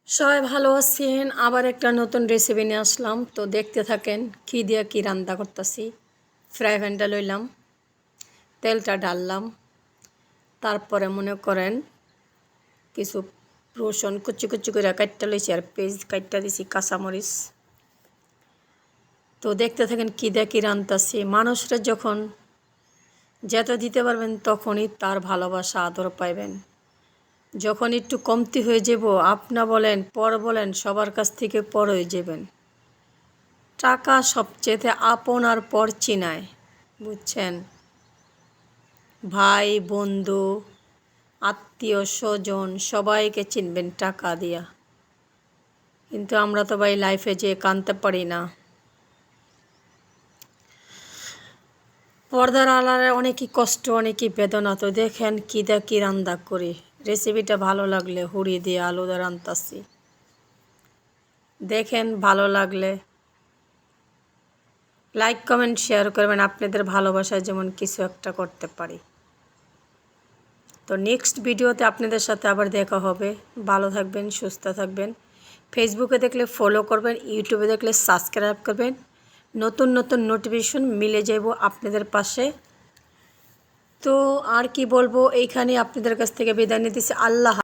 সবাই ভালো আছেন। আবার একটা নতুন রেসিপি নিয়ে আসলাম, তো দেখতে থাকেন কী দিয়ে কী রান্না করতেছি। ফ্রাই প্যানটা লইলাম, তেলটা ঢাললাম, তারপরে মনে করেন কিছু রসুন কুচি কুচি করে কাটটা লইছি আর পেঁয়াজ কাটটা দিছি, কাঁচামরিচ। তো দেখতে থাকেন কী দিয়ে কী রান্তাছি। মানুষরা যখন যেটা দিতে পারবেন তখনই তার ভালোবাসা আদর পাইবেন। যখন একটু কমতি হয়ে যাব, আপনা বলেন পর বলেন সবার কাছ থেকে পর হয়ে যাবেন। টাকা সবচেয়ে আপন আর পর চিনায়, বুঝছেন? ভাই বন্ধু আত্মীয় স্বজন সবাইকে চিনবেন টাকা দিয়া, কিন্তু আমরা তো ভাই লাইফে যেয়ে কানতে পারি না। পর্দার আড়ালে অনেকই কষ্ট, অনেকই বেদনা। তো দেখেন কী দা কী রান্না করি। রেসিপিটা ভালো লাগলে হুড়ি দিয়ে আলু দিয়ে রান্তাছি। দেখেন ভালো লাগলে লাইক কমেন্ট শেয়ার করবেন। আপনাদের ভালোবাসায় যেমন কিছু একটা করতে পারি। তো নেক্সট ভিডিওতে আপনাদের সাথে আবার দেখা হবে। ভালো থাকবেন, সুস্থ থাকবেন। ফেসবুকে দেখলে ফলো করবেন, ইউটিউবে দেখলে সাবস্ক্রাইব করবেন। নতুন নতুন নোটিফিকেশন মিলে যাব আপনাদের পাশে। তো আর কি বলবো, এইখানে আপনাদের কাছ থেকে বিদায় নিতেছি। আল্লাহ।